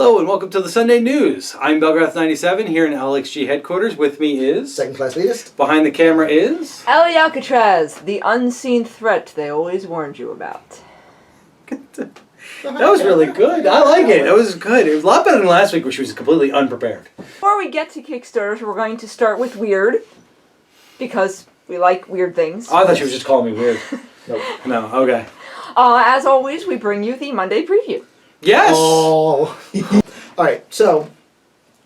Hello and welcome to the Sunday News. I'm Belgrath97 here in LXG headquarters. With me is... Second class leadist. Behind the camera is... Ali Alcatraz, the unseen threat they always warned you about. That was really good. I like it. It was good. It was a lot better than last week, which was completely unprepared. Before we get to Kickstarters, we're going to start with Wyrd, because we like weird things. Oh, I thought she was just calling me weird. Nope. No, okay. As always, we bring you the Monday preview. Yes! Oh. Alright, so,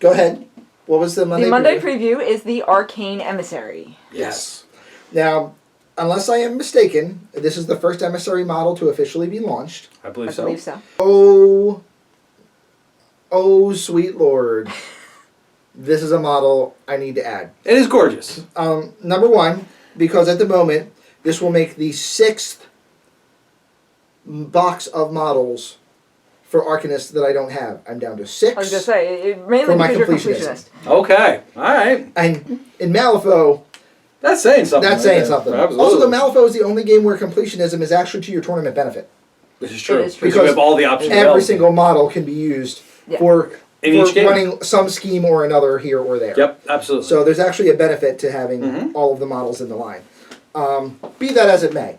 go ahead. What was the Monday The Monday preview is the Arcane Emissary. Yes. Now, unless I am mistaken, this is the first emissary model to officially be launched. I believe I so. believe so. Oh, sweet lord. This is a model I need to add. It is gorgeous. Number one, because at the moment, this will make the 6th box of models for Arcanists that I don't have. I'm down to 6. I was going to say, mainly for my because you're completionist. completionist. Okay. Alright. And in Malifaux, That's saying something. that's saying something. Absolutely. Also, the Malifaux is the only game where completionism is actually to your tournament benefit. This is true. It is true. Because we have all the options Every available. single model can be used for each game. running some scheme or another here or there. Yep, absolutely. So there's actually a benefit to having all of the models in the line. Be that as it may.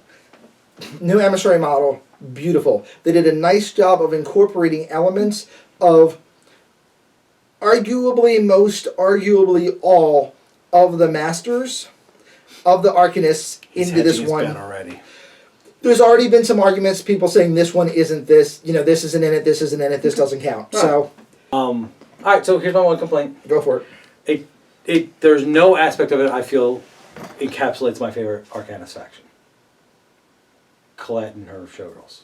New emissary model, beautiful. They did a nice job of incorporating elements of arguably all of the masters of the Arcanists into this one. Already. There's already been some arguments, people saying this one isn't this, this isn't in it, this isn't in it, this doesn't count. Right. So, alright, so here's my one complaint. go for it. There's no aspect of it I feel encapsulates my favorite Arcanist faction. Colette and her showgirls.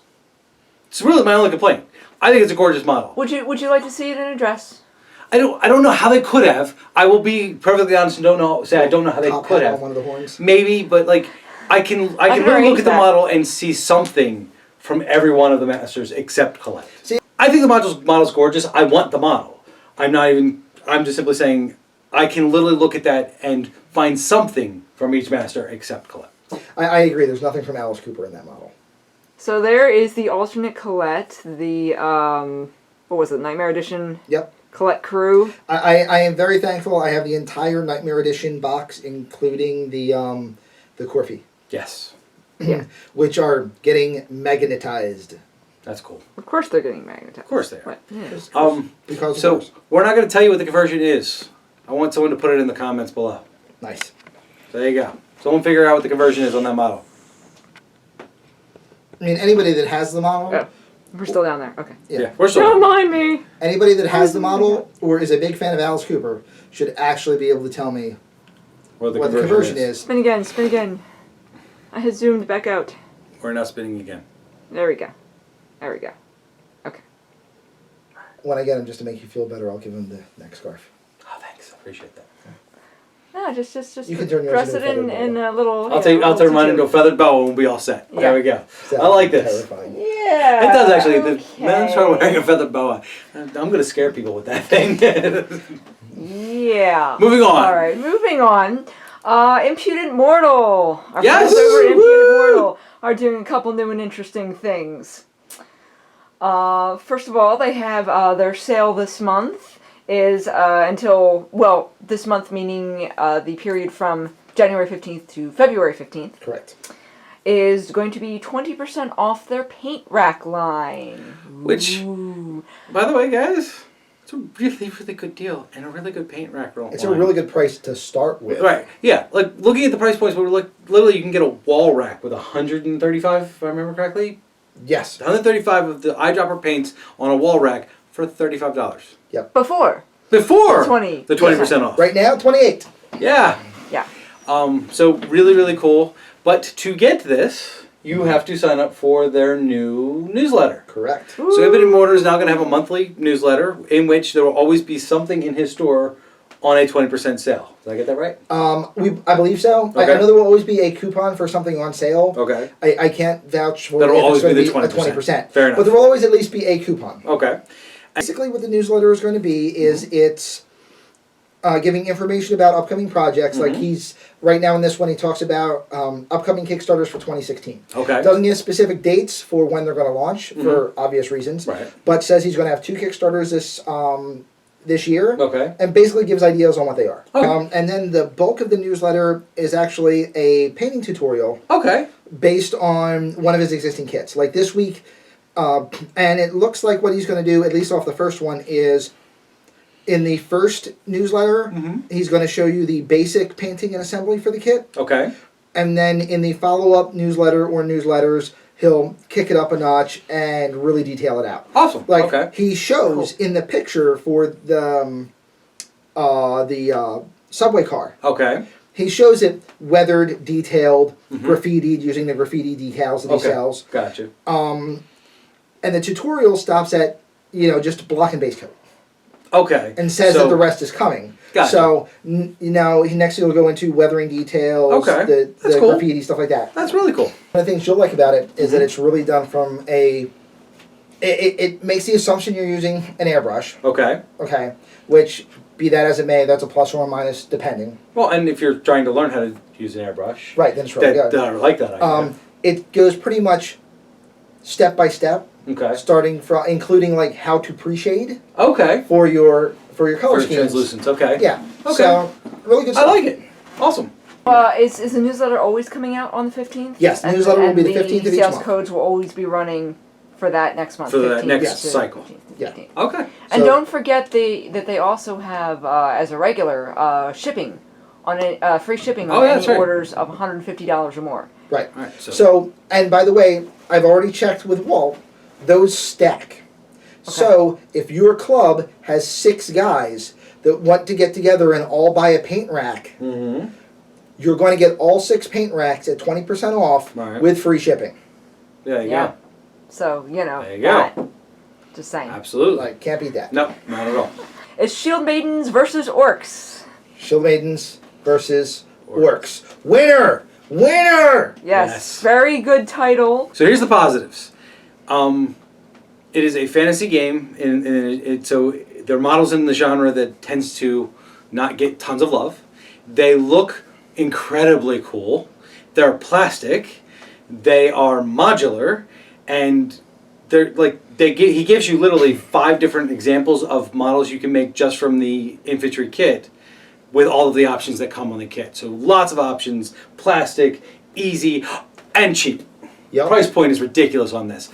It's really my only complaint. I think it's a gorgeous model. Would you like to see it in a dress? I don't know how they could have. I will be perfectly honest and I don't know how they Top could hat have. on one of the horns. Maybe, but like I can really look at the model and see something from every one of the masters except Colette. See, I think the model's gorgeous. I want the model. I'm just simply saying I can literally look at that and find something from each master except Colette. I agree, there's nothing from Alice Cooper in that model. So there is the alternate Colette, the, what was it, Nightmare Edition? Yep. Colette crew. I am very thankful I have the entire Nightmare Edition box, including the Corfi. Yes. Yeah. Which are getting magnetized. That's cool. Of course they're getting magnetized. Of course they are. Right. Yeah. Because So we're not going to tell you what the conversion is. I want someone to put it in the comments below. Nice. So there you go. Someone figure out what the conversion is on that model. I mean, anybody that has the model... Oh, we're still down there. Okay. Yeah, we're still. Don't mind me. Anybody that has the model or is a big fan of Alice Cooper should actually be able to tell me What the what the conversion is. Spin again, spin again. I had zoomed back out. We're not spinning again. There we go. There we go. Okay. When I get him, just to make you feel better, I'll give him the neck scarf. Oh, thanks. I appreciate that. No, just You can turn yours dress into it a in feathered a little. I'll turn mine into a feathered bow and we'll be all set. Yeah. There we go. That I like this. Terrifying. Yeah. It does actually. Okay. Man, I'm trying wearing a feathered boa. I'm going to scare people with that thing. Yeah. Moving on. All right, moving on. Impudent Mortal. Our Yes! friends over at Impudent Woo! Mortal are doing a couple new and interesting things. First of all, they have their sale this month is until, well, this month meaning the period from January 15th to February 15th. Correct. Is going to be 20% off their paint rack line. Which, Ooh. by the way, guys, it's a really, really good deal and a really good paint rack roll. It's a really good price to start with. Right, yeah. Like, looking at the price points, literally you can get a wall rack with 135, if I remember correctly. Yes. 135 of the eyedropper paints on a wall rack for $35. Before The 20% off. Right now, 28. Yeah. Yeah. So really, really cool. But to get this, you have to sign up for their new newsletter. Correct. So Impudent Mortar is now going to have a monthly newsletter in which there will always be something in his store on a 20% sale. Did I get that right? I believe so. Okay. I know there will always be a coupon for something on sale. Okay. I can't vouch for That'll if always it's be going the to be 20%. a 20%. Fair enough. But there will always at least be a coupon. Okay. Basically what the newsletter is going to be is it's giving information about upcoming projects. Mm-hmm. Like he's right now in this one, he talks about upcoming Kickstarters for 2016. Okay. Doesn't give specific dates for when they're going to launch for obvious reasons. Right. But says he's going to have 2 Kickstarters this year. Okay. And basically gives ideas on what they are. Okay. And then the bulk of the newsletter is actually a painting tutorial Okay. based on one of his existing kits. Like this week, and it looks like what he's going to do, at least off the first one, is in the first newsletter, he's going to show you the basic painting and assembly for the kit. Okay. And then in the follow-up newsletter or newsletters, he'll kick it up a notch and really detail it out. Awesome. Like okay. he shows in the picture for the subway car. Okay. He shows it weathered, detailed, graffitied using the graffiti decals that he sells. Gotcha. And the tutorial stops at just block and base coat. Okay. And says that the rest is coming. Gotcha. So he next he'll go into weathering details, Okay. the cool. graffiti, stuff like that. That's really cool. One of the things you'll like about it is that it's really done from it makes the assumption you're using an airbrush. Okay. Okay. Which, be that as it may, that's a plus or a minus depending. Well, and if you're trying to learn how to use an airbrush, Right, then it's really good. I like that idea. It goes pretty much step by step. Okay. Starting from including like how to pre-shade Okay. for your color For schemes. translucents. Okay. Yeah. Okay. So really good I stuff. like it. Awesome. Is the newsletter always coming out on the 15th? Yes, the newsletter will be the 15th of each sales month. codes will always be running for that next month. For that 15th next to cycle. 15th. Yeah. Okay. And So- don't forget that they also have, as a regular, shipping on free shipping on that's any right. orders of $150 or more. Right. All right. So, and by the way, I've already checked with Walt. Those stack. So if your club has 6 guys that want to get together and all buy a paint rack, you're going to get all 6 paint racks at 20% off with free shipping. There you Yeah. go. So, There you that. go. Just saying. Absolutely. Like, can't beat that. No, not at all. It's Sheildmaidens versus Orcs. Sheildmaidens versus Orcs. Winner! Winner! Yes, very good title. So here's the positives. It is a fantasy game, so there are models in the genre that tends to not get tons of love. They look incredibly cool. They're plastic. They are modular, and he gives you literally 5 different examples of models you can make just from the infantry kit, with all of the options that come on the kit. So lots of options, plastic, easy, and cheap. Yep. Price point is ridiculous on this.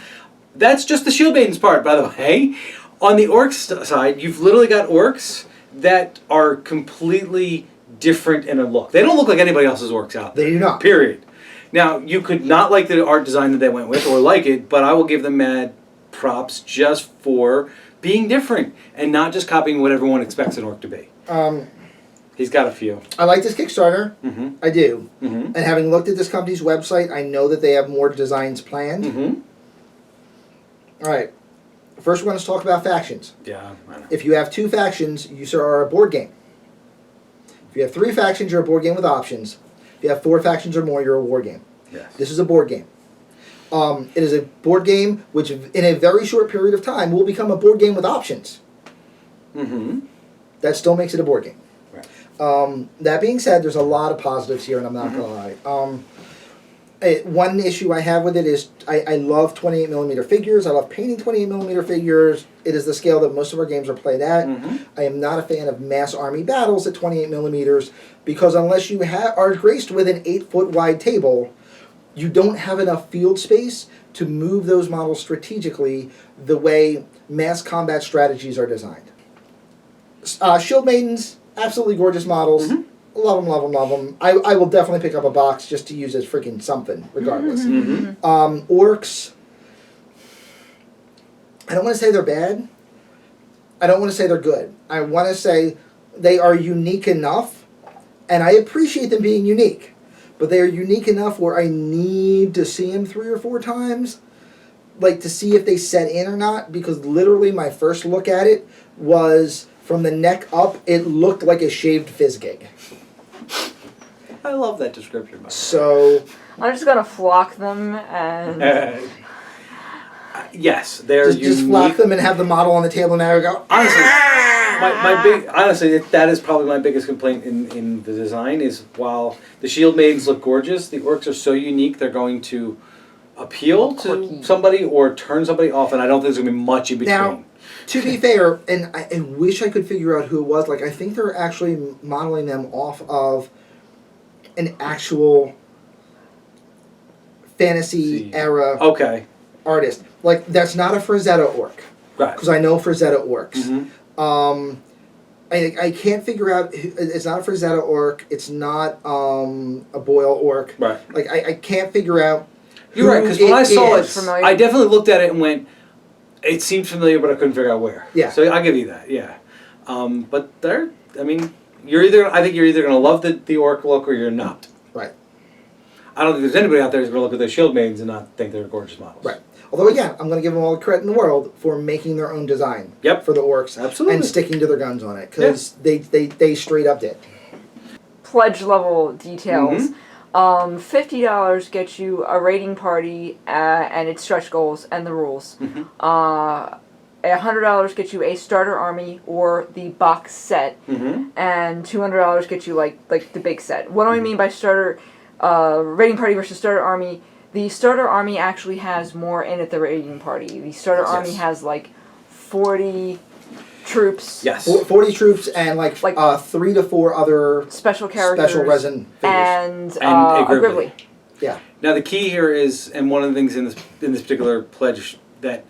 That's just the Sheildmaidens part, by the way. On the Orcs side, you've literally got Orcs that are completely different in a look. They don't look like anybody else's Orcs out there. They do not. Period. Now, you could not like the art design that they went with or like it, but I will give them mad props just for being different and not just copying what everyone expects an Orc to be. He's got a few. I like this Kickstarter. I do. Mm-hmm. And having looked at this company's website, I know that they have more designs planned. Mm-hmm. All right. First, we're going to talk about factions. Yeah, I know. If you have 2 factions, you are a board game. If you have 3 factions, you're a board game with options. If you have 4 factions or more, you're a war game. Yes. This is a board game. It is a board game which, in a very short period of time, will become a board game with options. Mm-hmm. That still makes it a board game. Right. That being said, there's a lot of positives here, and I'm not going to lie. One issue I have with it is I love 28mm figures. I love painting 28mm figures. It is the scale that most of our games are played at. I am not a fan of mass army battles at 28mm because unless you are graced with an 8-foot wide table, you don't have enough field space to move those models strategically the way mass combat strategies are designed. Sheildmaidens, absolutely gorgeous models. Love them, love them, love them. I will definitely pick up a box just to use as freaking something, regardless. Orcs, I don't want to say they're bad. I don't want to say they're good. I want to say they are unique enough, and I appreciate them being unique. But they are unique enough where I need to see them 3 or 4 times, like to see if they set in or not, because literally my first look at it was from the neck up, it looked like a shaved fizz gig. I love that description. So I'm just gonna flock them and Yes, they're just flock them and have the model on the table and now go, Honestly, my big honestly that is probably my biggest complaint in the design is while the Sheildmaidens look gorgeous, the orcs are so unique they're going to appeal to somebody or turn somebody off, and I don't think there's gonna be much in between. Now, to be fair, and I wish I could figure out who it was. Like, I think they're actually modeling them off of an actual fantasy era artist. Like, that's not a Frazetta orc, right? Because I know Frazetta orcs. Mm-hmm. I can't figure out. It's not a Frazetta orc. It's not a Boyle orc. Right. Like, I can't figure out. You're right, because when I saw it, familiar. I definitely looked at it and went, it seemed familiar, but I couldn't figure out where. Yeah. So I'll give you that, yeah. But I mean, I think you're either going to love the orc look or you're not. Right. I don't think there's anybody out there who's going to look at the Sheildmaidens and not think they're gorgeous models. Right. Although, again, I'm going to give them all the credit in the world for making their own design for the orcs. Absolutely. And sticking to their guns on it, because they straight up did. Pledge level details. $50 gets you a raiding party and its stretch goals and the rules. $100 gets you a starter army or the box set, and $200 gets you like the big set. What do I mean by starter raiding party versus starter army? The starter army actually has more in it than the raiding party. The starter army has like 40 troops. Yes. 40 troops and like 3 to 4 other special characters. Special resin figures. And a Gribbly. Yeah. Now the key here is, and one of the things in this particular pledge that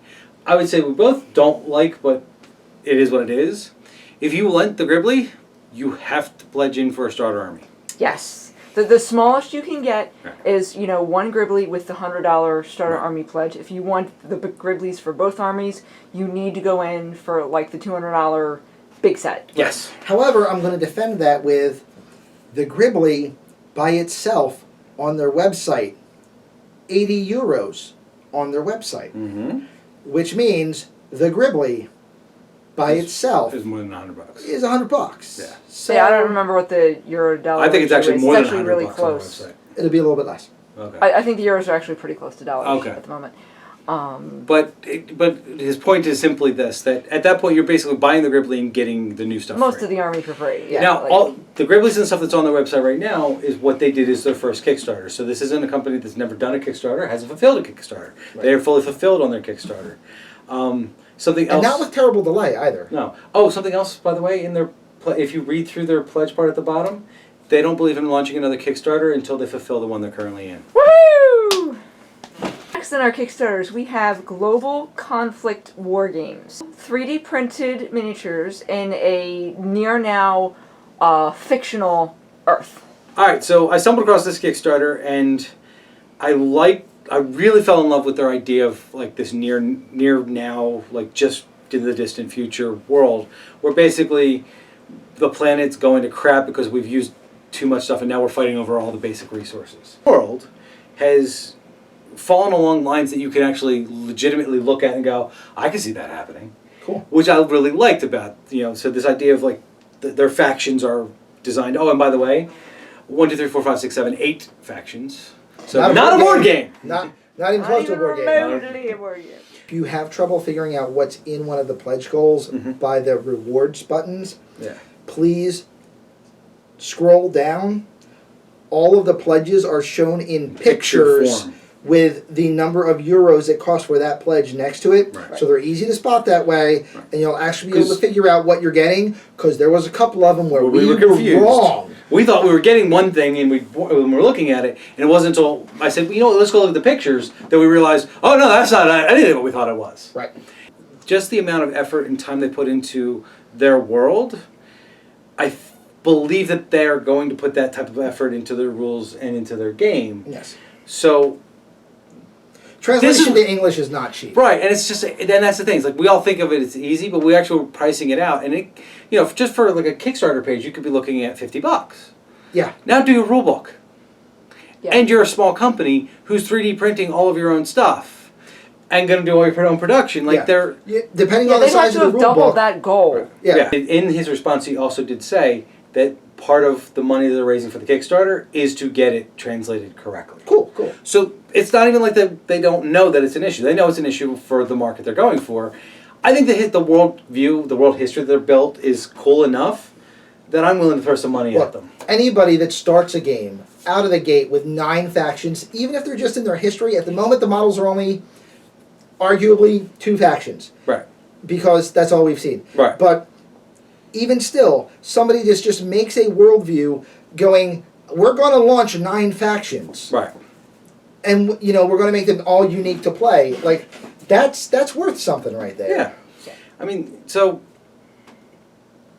I would say we both don't like, but it is what it is. If you lent the Gribbly, you have to pledge in for a starter army. Yes. The smallest you can get is, one Gribbly with the $100 starter army pledge. If you want the Gribblies for both armies, you need to go in for like the $200 big set. Yes. However, I'm going to defend that with the Gribbly by itself on their website, €80 on their website, which means the Gribbly by itself is more than $100. Is $100. Yeah. So I don't remember what the euro-dollar. I think it's actually more than $100 really on the close. website. It'll be a little bit less. Okay. I think the euros are actually pretty close to dollars at the moment. But his point is simply this: that at that point you're basically buying the Gribbly and getting the new stuff. Most of the army for free. Yeah. Now, all the Gribblies and stuff that's on their website right now is what they did as their first Kickstarter. So this isn't a company that's never done a Kickstarter, hasn't fulfilled a Kickstarter. Right. They are fully fulfilled on their Kickstarter. Something else. And not with terrible delay either. No. Oh, something else, by the way, in their if you read through their pledge part at the bottom, they don't believe in launching another Kickstarter until they fulfill the one they're currently in. Woo! Next in our Kickstarters, we have Global Conflict Wargames. 3D printed miniatures in a near-now fictional Earth. Alright, so I stumbled across this Kickstarter, and I really fell in love with their idea of like this near now, like just in the distant future world, where basically the planet's going to crap because we've used too much stuff and now we're fighting over all the basic resources. The world has fallen along lines that you can actually legitimately look at and go, I can see that happening. Cool. Which I really liked about, so this idea of like their factions are designed, oh, and by the way, 1, 2, 3, 4, 5, 6, 7, 8 factions. So not a board game. Not even close to a board game. Remotely a board game. If you have trouble figuring out what's in one of the pledge goals by the rewards buttons, please scroll down. All of the pledges are shown in pictures form. With the number of euros it costs for that pledge next to it. Right. So they're easy to spot that way, and you'll actually be able to figure out what you're getting, because there was a couple of them where we were confused. Wrong. We thought we were getting one thing, and when we were looking at it, and it wasn't until I said, let's go look at the pictures, that we realized, oh no, that's not anything what we thought it was. Right. Just the amount of effort and time they put into their world, I believe that they're going to put that type of effort into their rules and into their game. Yes. So translation to English is not cheap. Right, and it's just, and that's the thing. It's like we all think of it as easy, but we actually were pricing it out, and it, just for like a Kickstarter page, you could be looking at $50. Yeah. Now do your rule book. Yeah. And you're a small company who's 3D printing all of your own stuff and going to do all your own production. Like they're depending on the size of the rule book. They'd have to have doubled that goal. Yeah. In his response, he also did say that part of the money that they're raising for the Kickstarter is to get it translated correctly. Cool. So it's not even like they don't know that it's an issue. They know it's an issue for the market they're going for. I think the world view, the world history that they're built is cool enough that I'm willing to throw some money at them. Anybody that starts a game out of the gate with 9 factions, even if they're just in their history, at the moment the models are only arguably 2 factions. Right. Because that's all we've seen. Right. But even still, somebody just makes a worldview going, we're going to launch 9 factions. Right. And, you know, we're going to make them all unique to play. Like, that's worth something right there. Yeah. I mean, so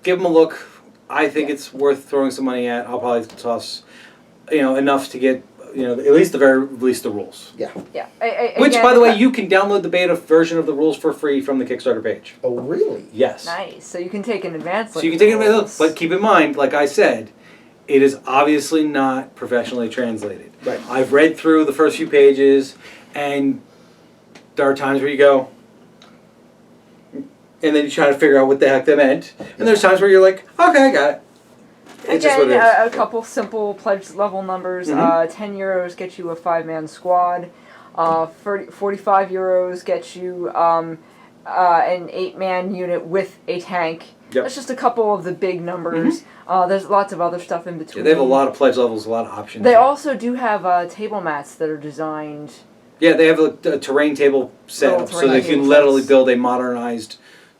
give them a look. I think it's worth throwing some money at. I'll probably toss, enough to get, at least the very least the rules. Yeah. Yeah. Which, by the way, you can download the beta version of the rules for free from the Kickstarter page. Oh, really? Yes. Nice. So you can take an advanced look. So you can take an advanced look, but keep in mind, like I said, it is obviously not professionally translated. Right. I've read through the first few pages, and there are times where you go, and then you try to figure out what the heck that meant, and there's times where you're like, okay, I got it. It's just what it is. Again, a couple simple pledge level numbers. Mm-hmm. 10 euros gets you a 5-man squad. 45 euros gets you an 8-man unit with a tank. Yep. That's just a couple of the big numbers. There's lots of other stuff in between. Yeah, they have a lot of pledge levels, a lot of options. They also do have table mats that are designed. Yeah, they have a terrain table set up, so they can literally build a modernized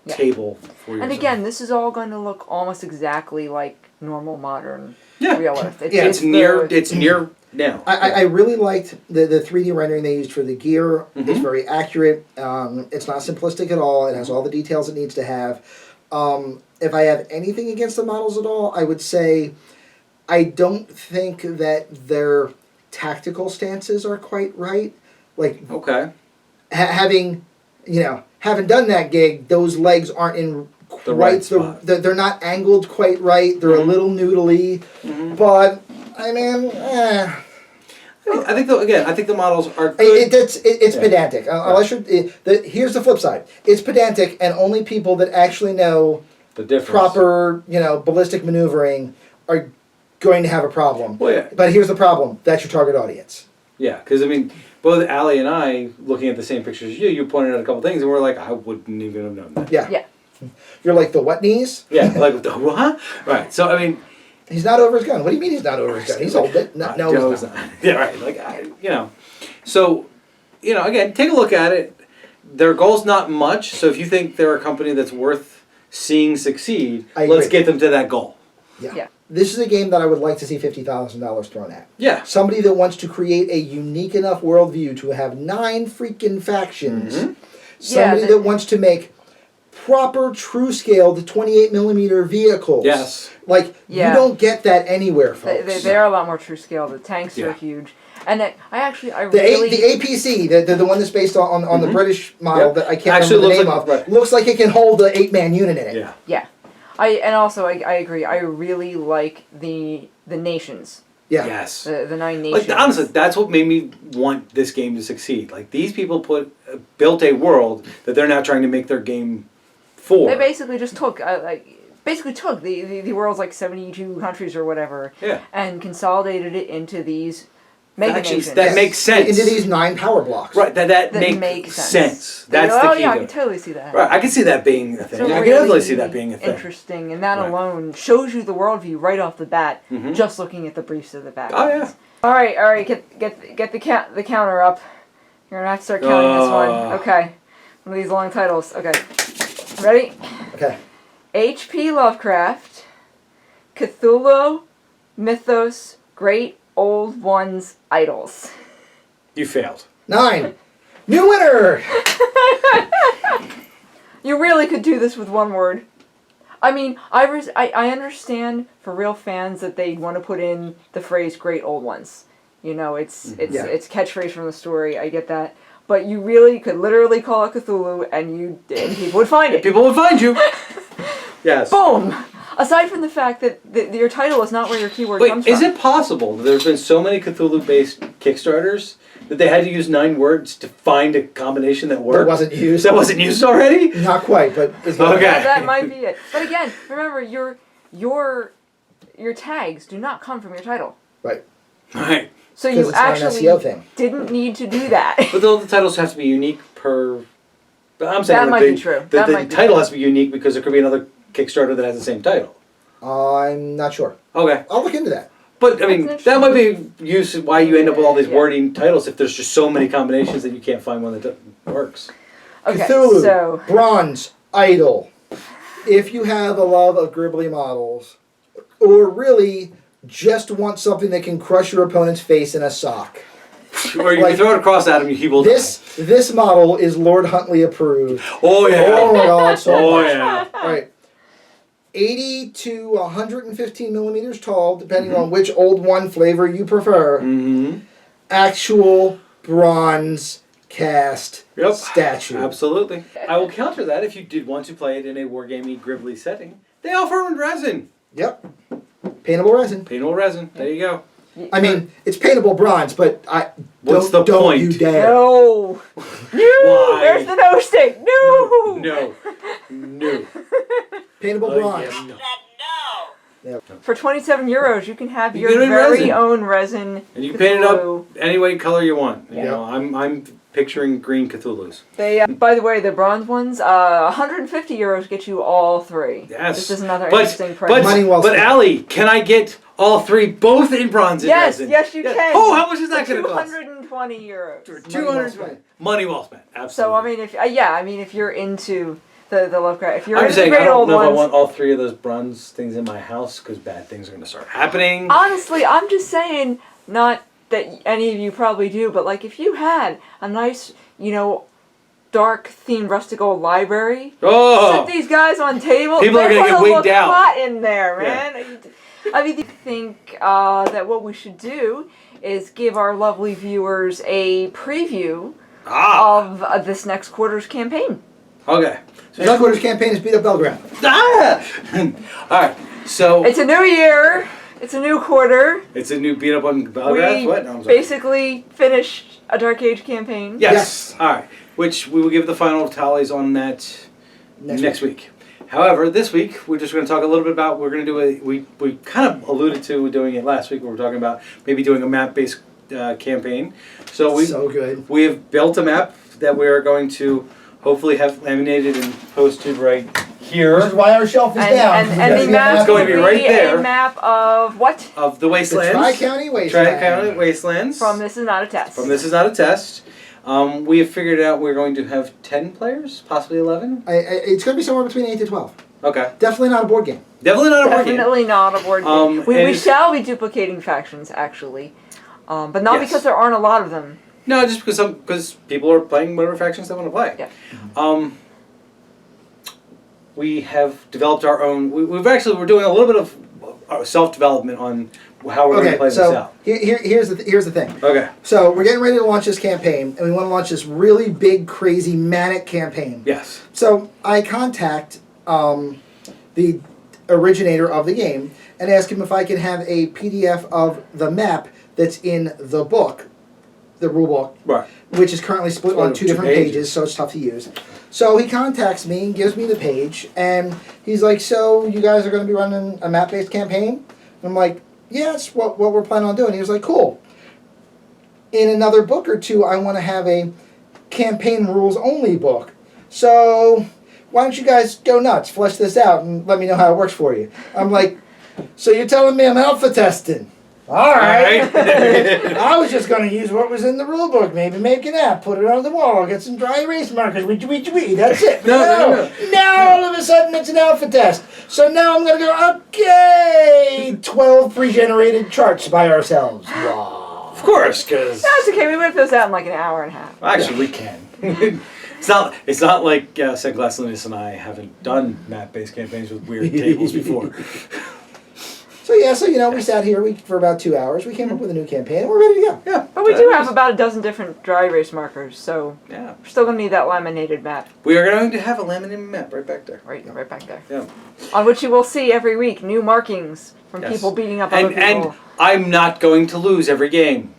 table for you. And again, this is all going to look almost exactly like normal modern real life. It's near now. I really liked the 3D rendering they used for the gear. It's very accurate. It's not simplistic at all. It has all the details it needs to have. If I have anything against the models at all, I would say I don't think that their tactical stances are quite right. Like, having done that gig, those legs aren't in the right spot. They're not angled quite right. They're a little noodly. But I mean, I think the models are good. It's pedantic. Here's the flip side. It's pedantic, and only people that actually know the difference. Proper, ballistic maneuvering are going to have a problem. Well, yeah. But here's the problem. That's your target audience. Yeah, because, I mean, both Allie and I, looking at the same pictures as you pointed out a couple things, and we're like, I wouldn't even have known that. Yeah. You're like, the what knees? Yeah, like, the what? Right, so, I mean... He's not over his gun. What do you mean he's not over his gun? He's old. No, he's not. Yeah, right, So, again, take a look at it. Their goal's not much, so if you think they're a company that's worth seeing succeed, let's get them to that goal. Yeah. This is a game that I would like to see $50,000 thrown at. Yeah. Somebody that wants to create a unique enough worldview to have 9 freaking factions. Somebody that wants to make proper, true scale to 28mm vehicles. Yes. Like, you don't get that anywhere, folks. They are a lot more true scale. The tanks are huge. And the APC, the one that's based on the British model that I can't remember the name of, looks like it can hold an 8-man unit in it. Yeah. Yeah. I agree. I really like the nations. Yeah. Yes. The 9 nations. Like, honestly, that's what made me want this game to succeed. Like, these people built a world that they're now trying to make their game for. They basically just took the world's like 72 countries or whatever, and consolidated it into these mega nations. That makes sense. Into these 9 power blocks. Right, that makes sense. That's the key. Yeah, I can totally see that. Right, I can see that being a thing. So I can really definitely see that being a thing. Interesting, and that alone shows you the worldview right off the bat, just looking at the briefs of the back. Oh yeah. All right, get the counter up. You're gonna have to start counting this one. Okay, one of these long titles. Okay, ready? Okay. H.P. Lovecraft, Cthulhu, Mythos, Great Old Ones, Idols. You failed. 9. New winner! You really could do this with one word. I mean, I understand for real fans that they want to put in the phrase "Great Old Ones." It's catchphrase from the story. I get that, but you really could literally call it Cthulhu, and people would find it. People would find you. Yes. Boom. Aside from the fact that your title is not where your keyword comes from. Is it possible that there's been so many Cthulhu-based Kickstarters that they had to use 9 words to find a combination that worked? That wasn't used. That wasn't used already? Not quite, but it's okay. That might be it. But again, remember your tags do not come from your title. Right. Right. So you it's actually not an SEO thing. didn't need to do that. But the titles have to be unique per But I'm saying That might be true. That the might be title true. has to be unique because there could be another Kickstarter that has the same title. I'm not sure. Okay. I'll look into that. But I mean, That's that might be use why you end up with all these Yeah. wording titles if there's just so many combinations that you can't find one that works. Okay, Cthulhu, so Bronze, Idol. If you have a love of gribbly models, or really just want something that can crush your opponent's face in a sock, Or you Like, can throw it across at him, he will this model is Lord Huntley approved. die. Oh yeah. Oh my God! So Oh much. yeah. All right. 80 to 115 millimeters tall, depending on which old one flavor you prefer. Mm-hmm. Actual bronze cast Yep. statue. Absolutely. I will counter that if you did want to play it in a wargamey gribbly setting. They offer resin. Yep. Paintable resin. Paintable resin. There you go. I mean, it's paintable bronze, but What's don't the point? you dare. no, no. Why? There's the no stick. No. No. No. Paintable bronze. Yeah, no. For 27 euros, you can have You your get it in very resin. own resin. And you can paint it Cthulhu. up any way color you want. You Yeah. know, I'm picturing green Cthulhu's. They, by the way, the bronze ones, 150 euros get you all three. Yes. This is another But interesting price. but Money well but spent. Allie, can I get all three both in bronze and yes, resin? yes, you can. Oh, how much is that going to cost? 220 euros. Money well 220. spent. Money well spent. Absolutely. So I mean, if you're into the Lovecraft, if you're I'm into saying the I great don't old know if I ones, want all three of those bronze things in my house because bad things are going to start happening. honestly, I'm just saying, not that any of you probably do, but like if you had a nice, dark themed rustic old library, Oh, sit these guys on tables. People are they're gonna get look wigged out. hot in there, Yeah. man. I mean, I think that what we should do is give our lovely viewers a preview of this next quarter's campaign. Okay. So Next quarter's campaign is Beat Up Belgrade. Ah! All right. So It's a new year. It's a new quarter. it's a new beat up on Belgrade. We What? No, I'm sorry. basically finished a Dark Age campaign. Yes. Yes. All right. Which we will give the final tallies on that next week. week. However, this week we're just going to talk a little bit about. We're going to do we kind of alluded to doing it last week. We were talking about maybe doing a map-based campaign. So So good. we have built a map that we are going to hopefully have laminated and posted right here This is why our shelf is And, down. and the map It's going to will be right there. a map of what? of the The wastelands. Tri-County Wasteland. Tri-County Wastelands. From This Is Not a Test. From This Is Not a Test. We have figured out we're going to have 10 players, possibly 11. It's going to be somewhere between 8 to 12. Okay. Definitely not a board game. Definitely not a board game. Definitely not a board game. Um, we and- shall be duplicating factions, actually. But not Yes. because there aren't a lot of them. No, just because people are playing whatever factions they want to play. Yeah. We have developed our own. We're doing a little bit of self-development on how we're going to Okay, play this so out. here's the thing. Okay. So we're getting ready to launch this campaign, and we want to launch this really big, crazy, manic campaign. Yes. So I contact the originator of the game and ask him if I can have a PDF of the map that's in the book, the rule book, Right. which is currently split Split on on two two different pages. pages, so it's tough to use. So he contacts me and gives me the page, and he's like, "So you guys are going to be running a map-based campaign?" And I'm like, "Yeah, that's what we're planning on doing." He was like, "Cool. In another book or two, I want to have a campaign rules-only book. So why don't you guys go nuts, flesh this out, and let me know how it works for you?" I'm like, "So you're telling me I'm alpha testing?" All right. I was just going to use what was in the rule book. Maybe make an app, put it on the wall, get some dry erase markers. That's it. No. Now all of a sudden it's an alpha test. So now I'm going to go, okay, 12 pre-generated charts by ourselves. Wow. Of course, because That's okay. We whip those out in like an hour and a half. actually we can. It's not like Second Class Linus and I haven't done map-based campaigns with weird tables before. So we sat here for about 2 hours. We came up with a new campaign, and we're ready to go. Yeah. But we do have about a dozen different dry erase markers, so Yeah. we're still going to need that laminated map. We are going to have a laminated map right back there. Right back there. Yeah. On which you will see every week new markings from Yes. people beating up other And people. I'm not going to lose every game.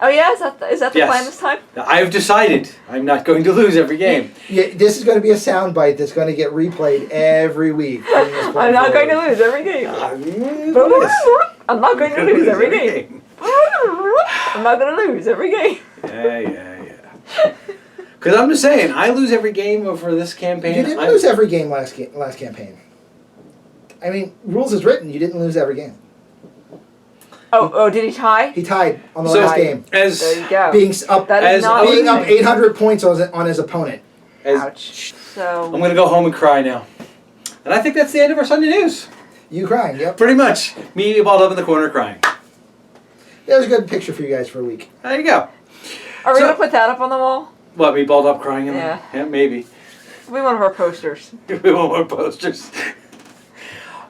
Oh yeah, is that the Yes. plan this time? I've decided I'm not going to lose every game. Yeah, this is going to be a soundbite that's going to get replayed every week. I'm not going to lose every game. I'm not going to lose every game. I'm not going to lose every game. Yeah. Because I'm just saying, I lose every game over this campaign. You didn't lose every game last campaign. I mean, rules is written. You didn't lose every game. Oh, did he tie? He tied on the last game. There you go. Being up, That is not being up losing. 800 points on his opponent. Ouch. So I'm going to go home and cry now. And I think that's the end of our Sunday news. You crying, yep. Pretty much. Me balled up in the corner crying. There's a good picture for you guys for a week. There you go. are we gonna put that up on the wall? What, me balled up crying? Yeah. Yeah, maybe. It'll be one of our posters. We want more posters.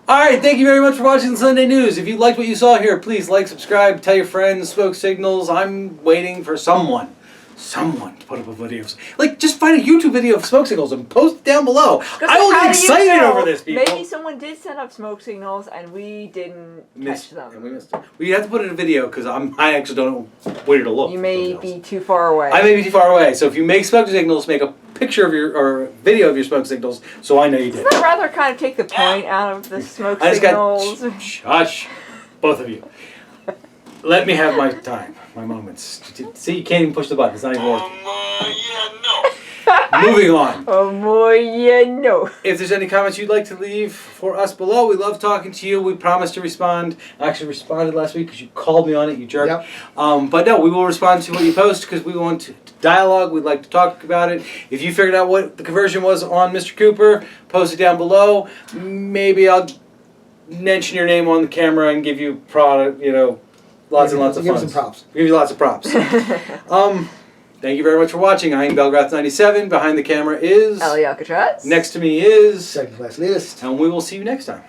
Alright, thank you very much for watching the Sunday News. If you liked what you saw here, please like, subscribe, tell your friends, smoke signals. I'm waiting for someone to put up a video. Like, just find a YouTube video of smoke signals and post it down below. I will get excited over this, people. Maybe someone did send up smoke signals and we didn't catch them. And we missed it. We have to put it in a video because I actually don't know where to look. You may be too far away. I may be too far away. So if you make smoke signals, make a picture of your or video of your smoke signals so I know you did. I'd rather kind of take the point out of the smoke I just signals. got shush, both of you. Let me have my time, my moments. See, you can't even push the button. It's not even working. Moving on. Oh boy, yeah, no. If there's any comments you'd like to leave for us below, we love talking to you. We promise to respond. I actually responded last week because you called me on it, you jerk. Yep. But no, we will respond to what you post because we want to dialogue. We'd like to talk about it. If you figured out what the conversion was on Mr. Cooper, post it down below. Maybe I'll mention your name on the camera and give you product, lots and lots of fun. Give you some props. Give you lots of props. Thank you very much for watching. I am Belgrath97. Behind the camera is Ellie Alcatraz. Next to me is Second class elitist. and we will see you next time.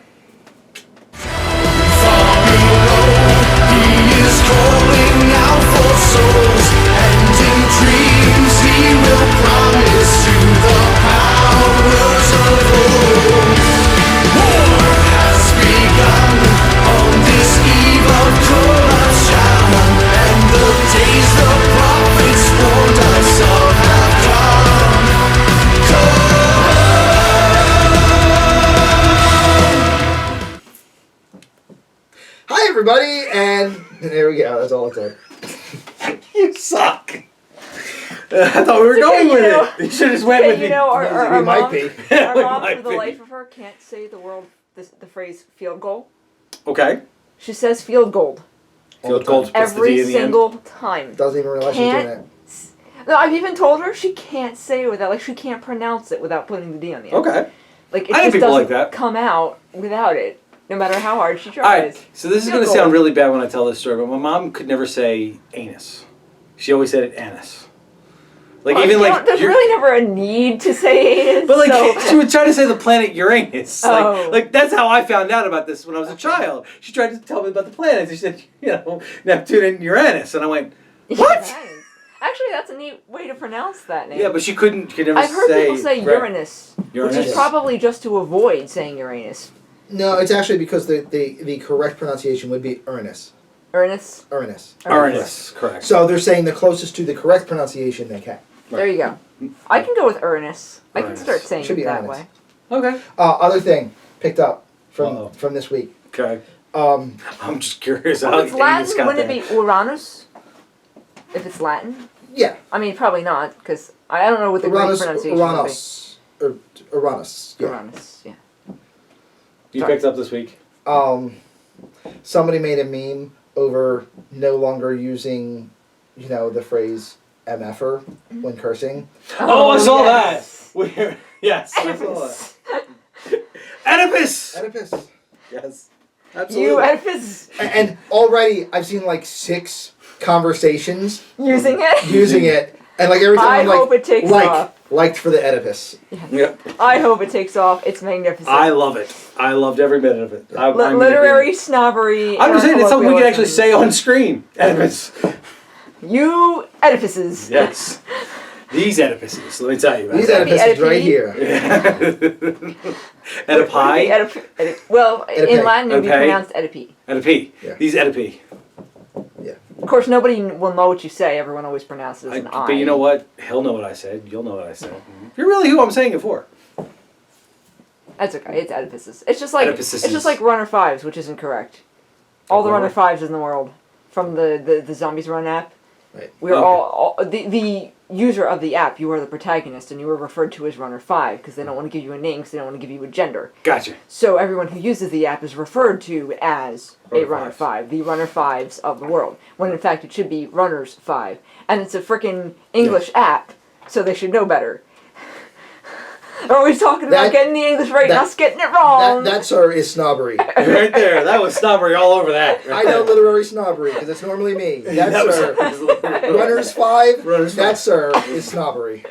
Hi, everybody, and there we go. That's all it took. You suck. I thought we were going with it. You should have just went with me. Our We might mom, be. our We mom, might for the be. life of her, can't say the phrase field goal. Okay. She says field goal Field gold puts the D every in the end. single time. Doesn't even realize she's doing it. No, I've even told her she can't say it without, like, she can't pronounce it without putting the D on the end. Okay. Like, it I know just people like doesn't that. come out without it, no matter how hard she tries. Alright, so this is Field going to goal. sound really bad when I tell this story, but my mom could never say anus. She always said it anus. Like, Well, even you know, like. there's really never a need to say it. But like, so. she would try to say the planet Uranus. Oh. Like that's how I found out about this when I was a child. She tried to tell me about the planets. She said, Neptune and Uranus, and I went, what? Yes. Actually, that's a neat way to pronounce that name. Yeah, but she could never I've heard say. people say right. Uranus, Uranus. which is probably just to avoid saying Uranus. No, it's actually because the correct pronunciation would be Uranus. Uranus. Uranus. Uranus, correct. So they're saying the closest to the correct pronunciation they can. There you go. I can go with Uranus. I can Uranus. start saying Should it be that Uranus. way. Okay. Other thing picked up Uh-oh. from this week. Okay. Um, I'm just curious If how it's Latin, Anus got wouldn't there. it be Uranus? If it's Latin? yeah, I mean, probably not, because I don't know what the Greek Uranus. pronunciation Uranus. Uranus. would be. Yeah. Uranus, yeah. You Sorry. picked up this week. Somebody made a meme over no longer using, the phrase MFer when cursing. Oh, I saw yes. that. Yes, I saw that. Oedipus. Oedipus. Yes. Absolutely. You, Oedipus, And already I've seen like 6 conversations using it? using it, and like every time I I'm like, hope it takes off. liked for the Oedipus. Yep. I hope it takes off. It's magnificent. I love it. I loved every minute of it. I'm Literary snobbery. I'm just saying it's something we can actually colloquialisms. say on screen. Oedipus. You Oedipuses. Yes. These Oedipuses, let me tell you. These That'd be Oedipuses right Oedipi. here. Oedipi. Well, in Oedipi. Latin it would be Oedipi. pronounced Oedipi. Oedipi. Yeah. These Oedipi. Of course, nobody will know what you say. Everyone always pronounces it as an I. But you know what? He'll know what I said. You'll know what I said. You're really who I'm saying it for. That's okay. It's Oedipuses. It's just like Oedipuses. it's just like Runner Fives, which isn't correct. All the Like Runner what? Fives in the world, from the Zombies Run app, Right. We're Okay. all the user of the app. You are the protagonist, and you are referred to as Runner 5 because they don't want to give you a name, because they don't want to give you a gender. Gotcha. So everyone who uses the app is referred to as a Runner Runner Fives. 5, the Runner 5s of the world, when in fact it should be Runners 5. And it's a freaking English app, so they should know better. They're always talking about That- getting the English right, that- and us getting it wrong. That, sir, is snobbery. Right there. That was snobbery all over that. I know literary snobbery because it's normally me. That, That was- sir. Runners 5. Runners That, 5. sir, is snobbery.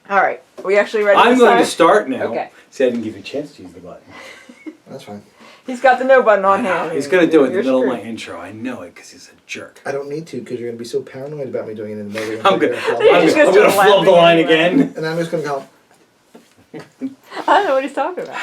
All right, are we actually ready? I'm this going time? to start now. Okay. See, I didn't give you a chance to use the button. That's fine. He's got the no button on hand. He's going to do it in the You're middle of my screwed. intro. I know it because he's a jerk. I don't need to because you're going to be so paranoid about me doing it in the middle. I'm going You're to just gonna start flub the line laughing anyway. again. And I'm just going to go. I don't know what he's talking about.